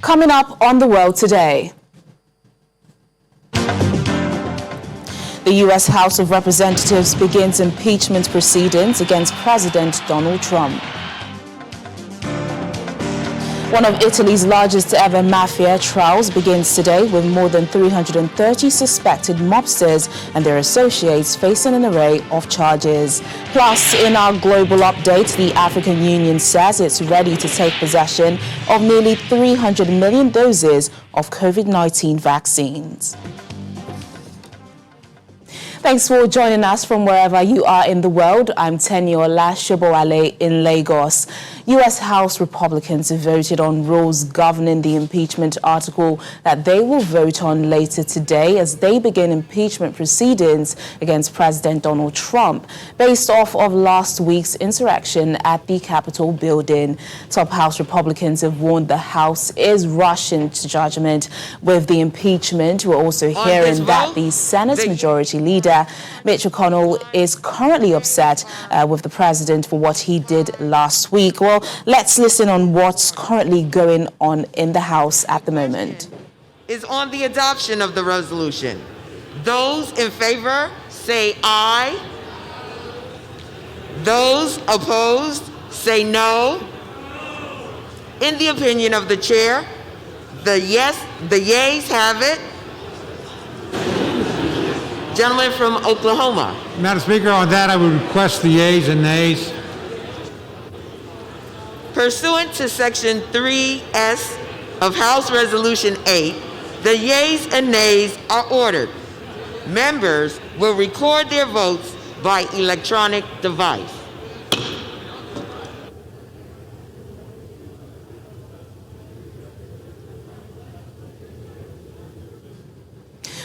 Coming up on The World Today. The U.S. House of Representatives begins impeachment proceedings against President Donald Trump. One of Italy's largest ever mafia trials begins today with more than 330 suspected mobsters and their associates facing an array of charges. Plus, in our global update, the African Union says it's ready to take possession of nearly 300 million doses of COVID-19 vaccines. Thanks for joining us from wherever you are in the world. I'm Teniola Shobowale in Lagos. U.S. House Republicans have voted on rules governing the impeachment article that they will vote on later today as they begin impeachment proceedings against President Donald Trump based off of last week's insurrection at the Capitol building. Top House Republicans have warned the House is rushing to judgment with the impeachment. We're also hearing that the Senate Majority Leader Mitch McConnell is currently upset with the president for what he did last week. Well, let's listen on what's currently going on in the House at the moment. Is on the adoption of the resolution. Those in favor say aye. Those opposed say no. In the opinion of the chair, the yeas have it. Gentleman from Oklahoma. Madam Speaker, on that I would request the yeas and nays. Pursuant to Section 3S of House Resolution 8, the yeas and nays are ordered. Members will record their votes by electronic device.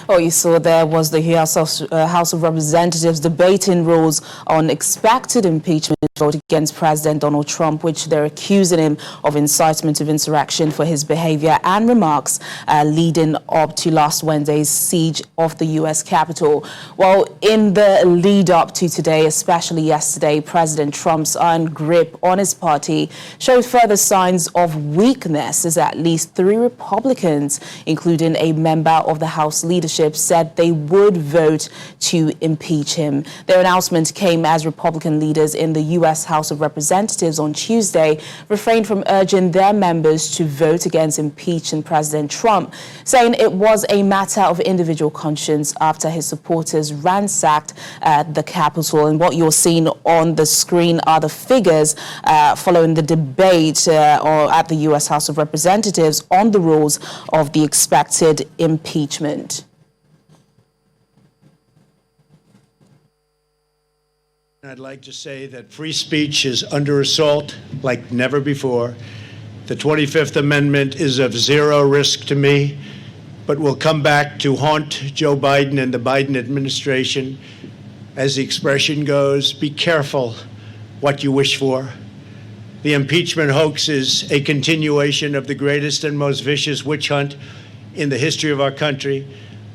What you saw there was the House of Representatives debating rules on expected impeachment vote against President Donald Trump, which they're accusing him of incitement of insurrection for his behavior and remarks leading up to last Wednesday's siege of the U.S. Capitol. Well, in the lead up to today, especially yesterday, President Trump's iron grip on his party showed further signs of weakness as at least 3 Republicans, including a member of the House leadership, said they would vote to impeach him. Their announcement came as Republican leaders in the U.S. House of Representatives on Tuesday refrained from urging their members to vote against impeaching President Trump, saying it was a matter of individual conscience after his supporters ransacked the Capitol. And what you're seeing on the screen are the figures following the debate at the U.S. House of Representatives on the rules of the expected impeachment. I'd like to say that free speech is under assault like never before. The 25th Amendment is of zero risk to me, but will come back to haunt Joe Biden and the Biden administration. As the expression goes, be careful what you wish for. The impeachment hoax is a continuation of the greatest and most vicious witch hunt in the history of our country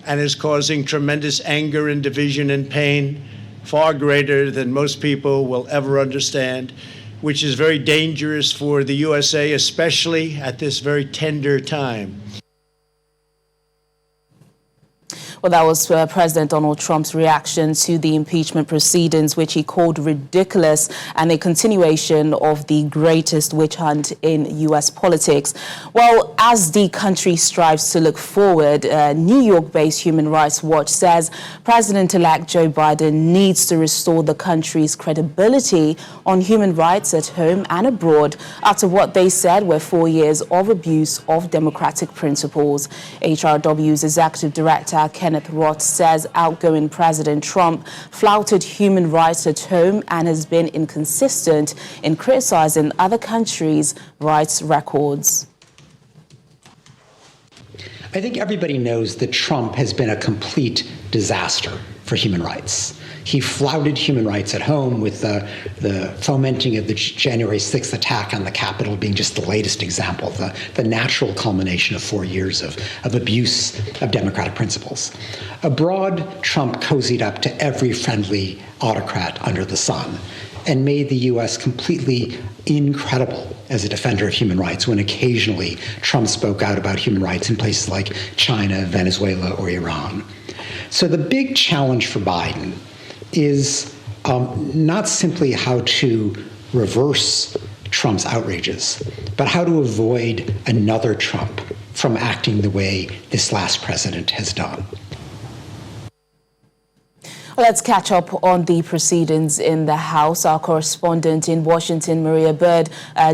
and is causing tremendous anger and division and pain, far greater than most people will ever understand, which is very dangerous for the USA, especially at this very tender time. Well, that was President Donald Trump's reaction to the impeachment proceedings, which he called ridiculous and a continuation of the greatest witch hunt in U.S. politics. Well, as the country strives to look forward, New York-based Human Rights Watch says President-elect Joe Biden needs to restore the country's credibility on human rights at home and abroad after what they said were 4 years of abuse of democratic principles. HRW's executive director, Kenneth Roth, says outgoing President Trump flouted human rights at home and has been inconsistent in criticizing other countries' rights records. I think everybody knows that Trump has been a complete disaster for human rights. He flouted human rights at home with the fomenting of the January 6th attack on the Capitol being just the latest example, the natural culmination of 4 years of abuse of democratic principles. Abroad, Trump cozied up to every friendly autocrat under the sun. and made the U.S. completely incredible as a defender of human rights when occasionally Trump spoke out about human rights in places like China, Venezuela, or Iran. So the big challenge for Biden is not simply how to reverse Trump's outrages, but how to avoid another Trump from acting the way this last president has done. Let's catch up on the proceedings in the House. Our correspondent in Washington, Maria Bird,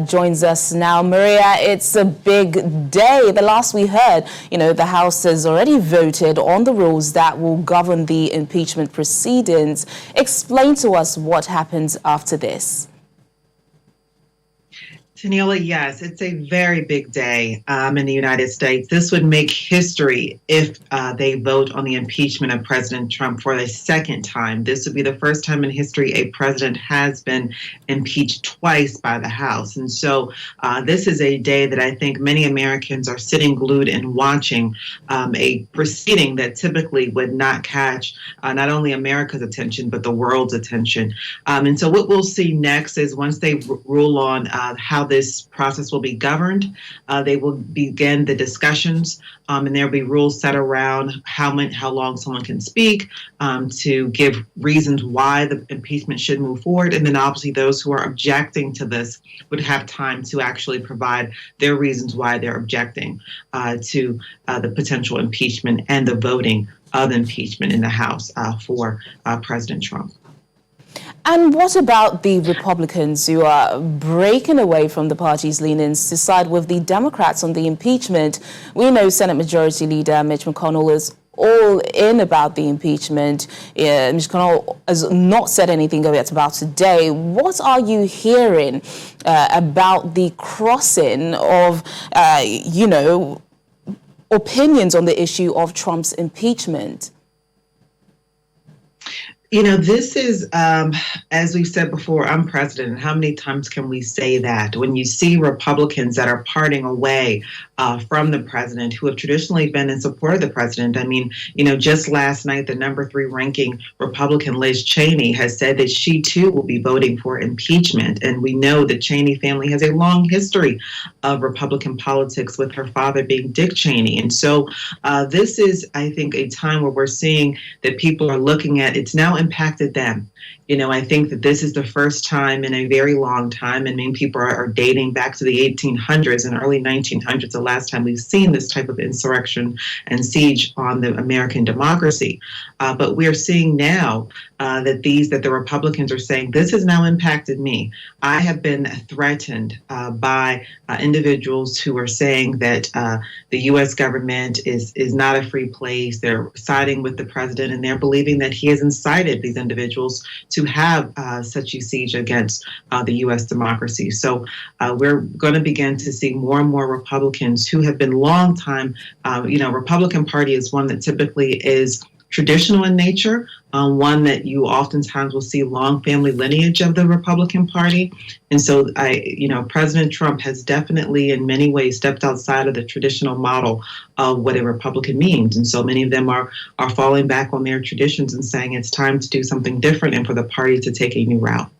joins us now. Maria, it's a big day. The last we heard, the House has already voted on the rules that will govern the impeachment proceedings. Explain to us what happens after this. Tanila, yes, it's a very big day in the United States. This would make history if they vote on the impeachment of President Trump for the second time. This would be the first time in history a president has been impeached twice by the House. And so this is a day that I think many Americans are sitting glued and watching, a proceeding that typically would not catch not only America's attention, but the world's attention. And so what we'll see next is once they rule on how this process will be governed, they will begin the discussions, and there'll be rules set around how long someone can speak, to give reasons why the impeachment should move forward. And then obviously those who are objecting to this would have time to actually provide their reasons why they're objecting to the potential impeachment and the voting of impeachment in the House for President Trump. And what about the Republicans who are breaking away from the party's leanings to side with the Democrats on the impeachment? We know Senate Majority Leader Mitch McConnell is all in about the impeachment. Mitch McConnell has not said anything yet about today. What are you hearing about the crossing of, opinions on the issue of Trump's impeachment? This is, as we've said before, I'm president. How many times can we say that? When you see Republicans that are parting away from the president, who have traditionally been in support of the president. I mean, just last night, the number 3 ranking Republican, Liz Cheney, has said that she too will be voting for impeachment. And we know the Cheney family has a long history of Republican politics, with her father being Dick Cheney. And so this is, I think, a time where we're seeing that people are looking at, it's now impacted them. I think that this is the first time in a very long time, and many people are dating back to the 1800s and early 1900s, the last time we've seen this type of insurrection and siege on the American democracy. But we're seeing now that the Republicans are saying, this has now impacted me. I have been threatened by individuals who are saying that the U.S. government is not a free place. They're siding with the president, and they're believing that he has incited these individuals to have such a siege against the U.S. democracy. So we're going to begin to see more and more Republicans who have been long time, Republican Party is one that typically is traditional in nature, one that you oftentimes will see long family lineage of the Republican Party. And so, President Trump has definitely in many ways stepped outside of the traditional model of what a Republican means. And so many of them are falling back on their traditions and saying it's time to do something different and for the party to take a new route.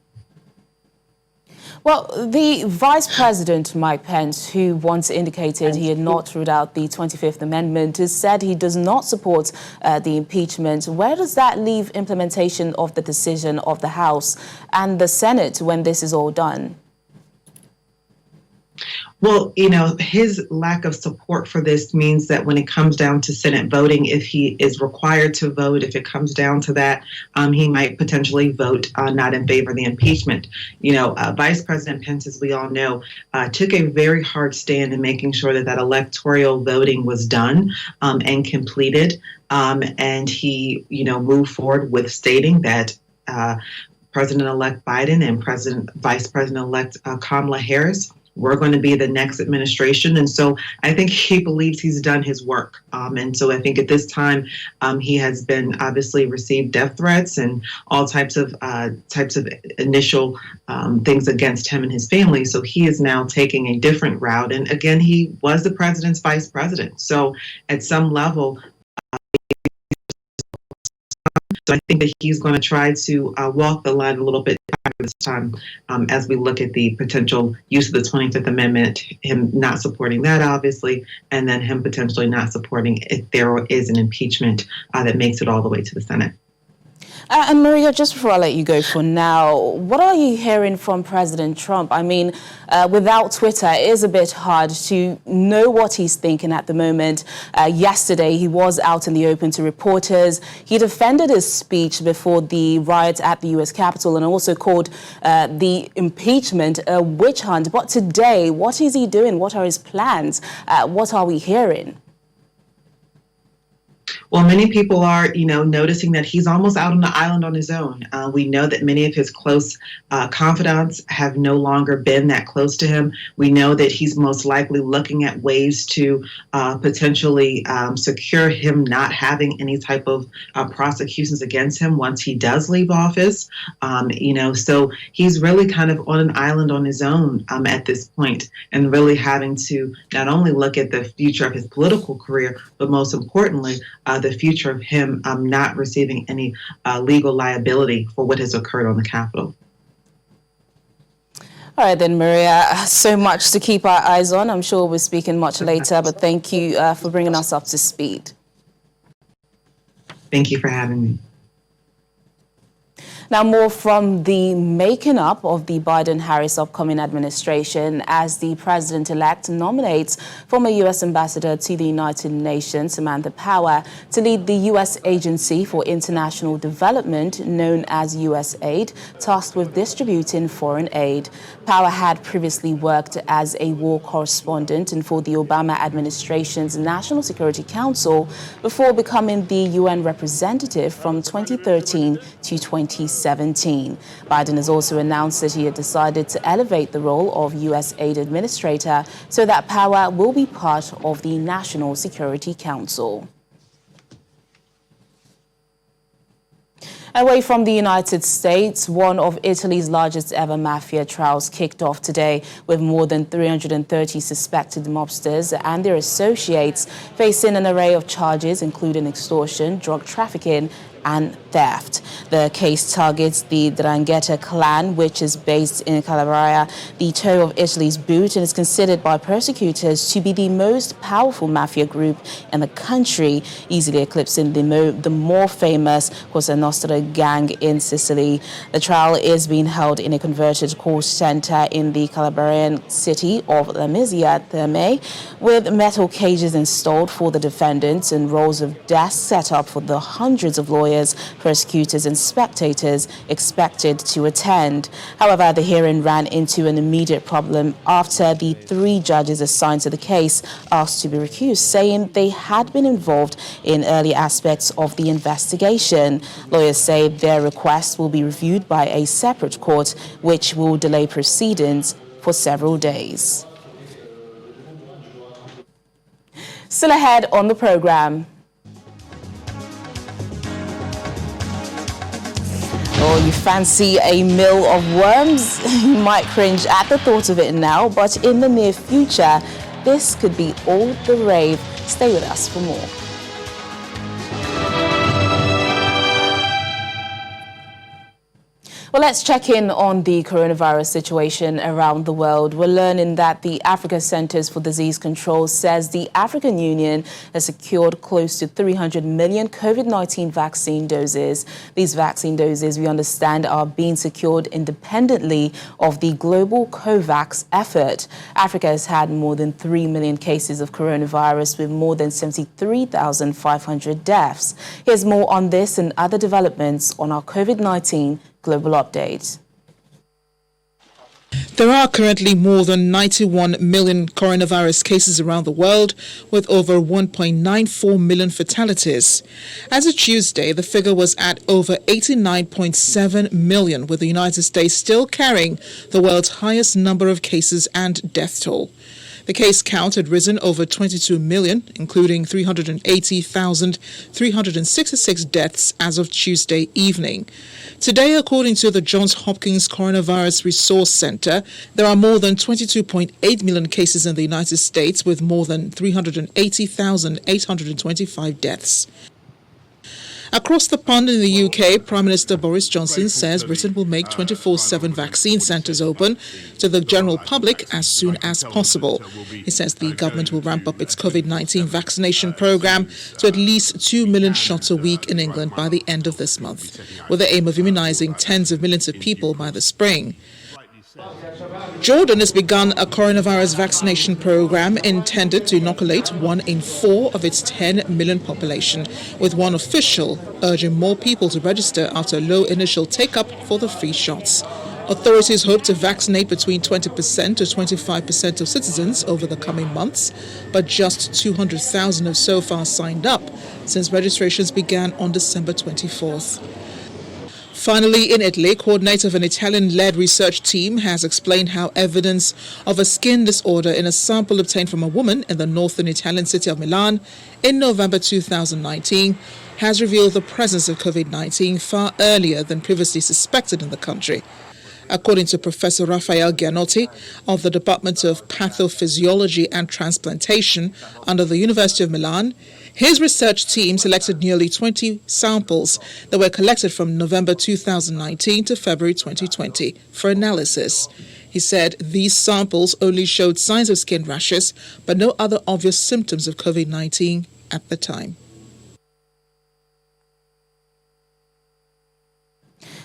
Well, the Vice President, Mike Pence, who once indicated he had not ruled out the 25th Amendment, has said he does not support the impeachment. Where does that leave implementation of the decision of the House and the Senate when this is all done? Well, his lack of support for this means that when it comes down to Senate voting, if he is required to vote, if it comes down to that, he might potentially vote not in favor of the impeachment. Vice President Pence, as we all know, took a very hard stand in making sure that electoral voting was done and completed. And he, moved forward with stating that President-elect Biden and Vice President-elect Kamala Harris we're going to be the next administration. And so I think he believes he's done his work. And so I think at this time, he has been obviously received death threats and all types of initial things against him and his family. So he is now taking a different route. And again, he was the president's vice president. So at some level, So I think that he's going to try to walk the line a little bit this time as we look at the potential use of the 25th Amendment, him not supporting that, obviously, and then him potentially not supporting if there is an impeachment that makes it all the way to the Senate. And Maria, just before I let you go for now, what are you hearing from President Trump? I mean, without Twitter, it is a bit hard to know what he's thinking at the moment. Yesterday, he was out in the open to reporters. He defended his speech before the riots at the U.S. Capitol and also called the impeachment a witch hunt. But today, what is he doing? What are his plans? What are we hearing? Well, many people are, noticing that he's almost out on the island on his own. We know that many of his close confidants have no longer been that close to him. We know that he's most likely looking at ways to potentially secure him not having any type of prosecutions against him once he does leave office. So he's really kind of on an island on his own at this point, and really having to not only look at the future of his political career, but most importantly, the future of him not receiving any legal liability for what has occurred on the Capitol. All right then, Maria, so much to keep our eyes on. I'm sure we're speaking much later, but thank you for bringing us up to speed. Thank you for having me. Now, more from the making up of the Biden-Harris upcoming administration as the president-elect nominates former U.S. Ambassador to the United Nations, Samantha Power, to lead the U.S. Agency for International Development, known as USAID, tasked with distributing foreign aid. Power had previously worked as a war correspondent and for the Obama administration's National Security Council before becoming the UN representative from 2013 to 2017. Biden has also announced that he had decided to elevate the role of USAID administrator so that Power will be part of the National Security Council. Away from the United States, one of Italy's largest ever mafia trials kicked off today with more than 330 suspected mobsters and their associates facing an array of charges, including extortion, drug trafficking, and theft. The case targets the 'Ndrangheta clan, which is based in Calabria, the toe of Italy's boot, and is considered by prosecutors to be the most powerful mafia group in the country, easily eclipsing the more famous Cosa Nostra gang in Sicily. The trial is being held in a converted court center in the Calabrian city of Lamezia Terme, with metal cages installed for the defendants and rows of desks set up for the hundreds of lawyers, prosecutors and spectators expected to attend. However, the hearing ran into an immediate problem after the 3 judges assigned to the case asked to be recused, saying they had been involved in early aspects of the investigation. Lawyers say their request will be reviewed by a separate court, which will delay proceedings for several days. Still ahead on the program. Oh, you fancy a meal of worms? You might cringe at the thought of it now, but in the near future, this could be all the rave. Stay with us for more. Well, let's check in on the coronavirus situation around the world. We're learning that the Africa Centers for Disease Control says the African Union has secured close to 300 million COVID-19 vaccine doses. These vaccine doses, we understand, are being secured independently of the global COVAX effort. Africa has had more than 3 million cases of coronavirus with more than 73,500 deaths. Here's more on this and other developments on our COVID-19 Global Update. There are currently more than 91 million coronavirus cases around the world, with over 1.94 million fatalities. As of Tuesday, the figure was at over 89.7 million, with the United States still carrying the world's highest number of cases and death toll. The case count had risen over 22 million, including 380,366 deaths as of Tuesday evening. Today, according to the Johns Hopkins Coronavirus Resource Center, there are more than 22.8 million cases in the United States, with more than 380,825 deaths. Across the pond in the UK, Prime Minister Boris Johnson says Britain will make 24/7 vaccine centres open to the general public as soon as possible. He says the government will ramp up its COVID-19 vaccination programme to at least 2 million shots a week in England by the end of this month, with the aim of immunising tens of millions of people by the spring. Jordan has begun a coronavirus vaccination program intended to inoculate 1 in 4 of its 10 million population, with one official urging more people to register after low initial take-up for the free shots. Authorities hope to vaccinate between 20% to 25% of citizens over the coming months, but just 200,000 have so far signed up since registrations began on December 24th. Finally, in Italy, coordinator of an Italian-led research team has explained how evidence of a skin disorder in a sample obtained from a woman in the northern Italian city of Milan in November 2019 has revealed the presence of COVID-19 far earlier than previously suspected in the country. According to Professor Raphael Gianotti of the Department of Pathophysiology and Transplantation under the University of Milan, his research team selected nearly 20 samples that were collected from November 2019 to February 2020 for analysis. He said these samples only showed signs of skin rashes, but no other obvious symptoms of COVID-19 at the time.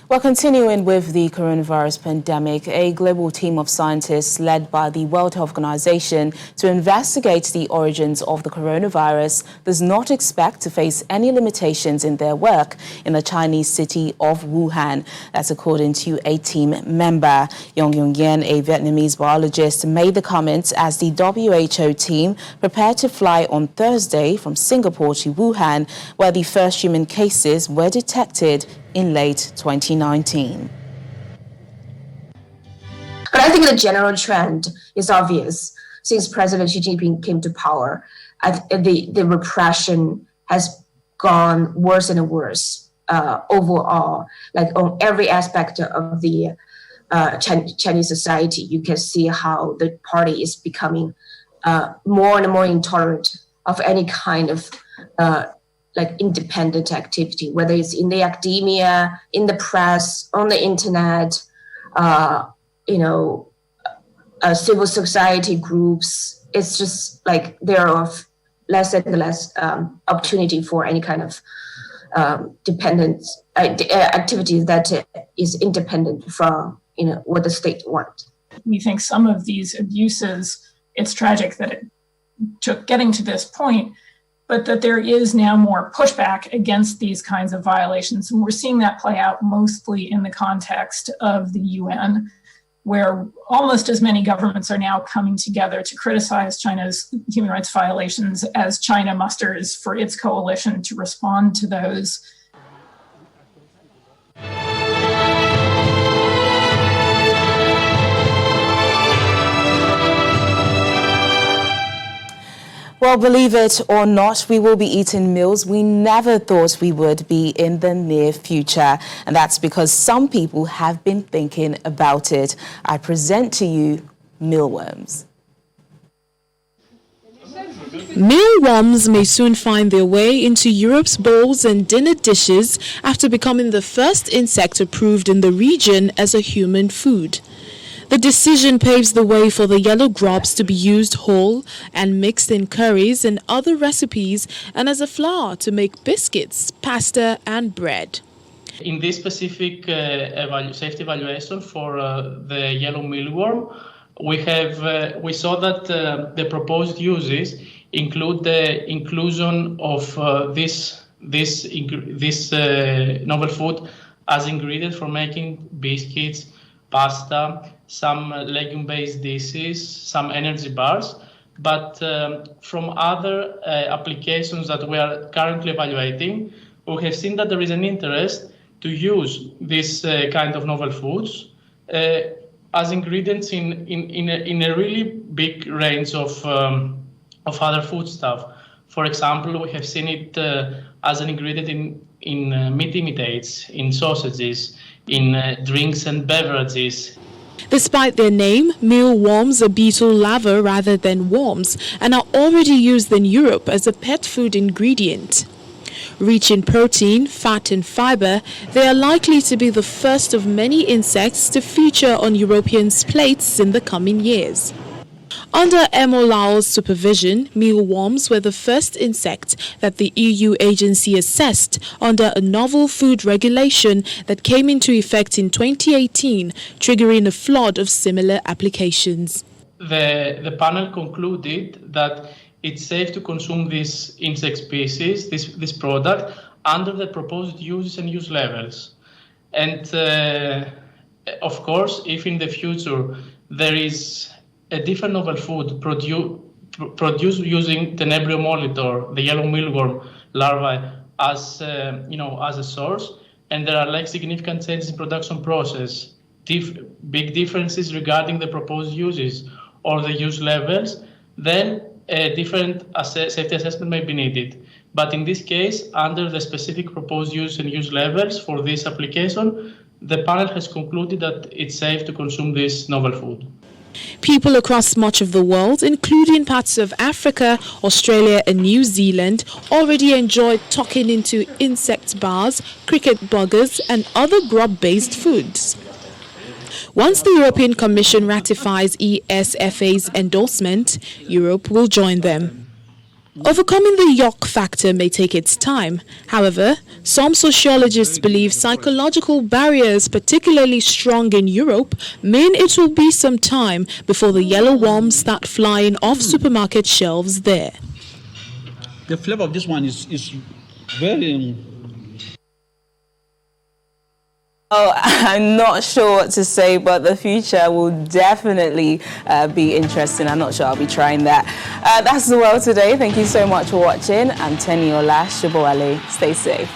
Well, continuing with the coronavirus pandemic, a global team of scientists led by the World Health Organization to investigate the origins of the coronavirus does not expect to face any limitations in their work in the Chinese city of Wuhan. That's according to a team member. Yong Yong-yen, a Vietnamese biologist, made the comments as the WHO team prepared to fly on Thursday from Singapore to Wuhan, where the first human cases were detected in late 2019. But I think the general trend is obvious. Since President Xi Jinping came to power, the repression has gone worse and worse overall. Like on every aspect of the Chinese society, you can see how the party is becoming more and more intolerant of any kind of like independent activity, whether it's in the academia, in the press, on the internet, civil society groups. It's just like there are less and less opportunity for any kind of dependent activity that is independent from what the state wants. We think some of these abuses, it's tragic that it took getting to this point, but that there is now more pushback against these kinds of violations. And we're seeing that play out mostly in the context of the UN, where almost as many governments are now coming together to criticize China's human rights violations as China musters for its coalition to respond to those. Well, believe it or not, we will be eating meals we never thought we would be in the near future. And that's because some people have been thinking about it. I present to you mealworms. Mealworms may soon find their way into Europe's bowls and dinner dishes after becoming the first insect approved in the region as a human food. The decision paves the way for the yellow grubs to be used whole and mixed in curries and other recipes, and as a flour to make biscuits, pasta and bread. In this specific safety evaluation for the yellow mealworm, we saw that the proposed uses include the inclusion of this novel food as ingredient for making biscuits, pasta, some legume-based dishes, some energy bars, but from other applications that we are currently evaluating, we have seen that there is an interest to use this kind of novel foods as ingredients in a really big range of other foodstuff. For example, we have seen it as an ingredient in meat imitates, in sausages, in drinks and beverages. Despite their name, mealworms are beetle larvae rather than worms and are already used in Europe as a pet food ingredient. Rich in protein, fat and fiber, they are likely to be the first of many insects to feature on Europeans' plates in the coming years. Under Emolao's supervision, mealworms were the first insect that the EU agency assessed under a novel food regulation that came into effect in 2018, triggering a flood of similar applications. The panel concluded that it's safe to consume this insect species, this product, under the proposed uses and use levels. And of course, if in the future there is a different novel food produced using Tenebrio molitor, the yellow mealworm larvae, as as a source, and there are like significant changes in production process, big differences regarding the proposed uses or the use levels, then a different safety assessment may be needed. But in this case, under the specific proposed use and use levels for this application, the panel has concluded that it's safe to consume this novel food. People across much of the world, including parts of Africa, Australia and New Zealand, already enjoy tucking into insect bars, cricket buggers and other grub-based foods. Once the European Commission ratifies ESFA's endorsement, Europe will join them. Overcoming the yuck factor may take its time. However, some sociologists believe psychological barriers, particularly strong in Europe, mean it will be some time before the yellow worms start flying off supermarket shelves there. The flavor of this one is very... Oh, I'm not sure what to say, but the future will definitely be interesting. I'm not sure I'll be trying that. That's the world today. Thank you so much for watching. I'm Teniola Shibowale. Stay safe.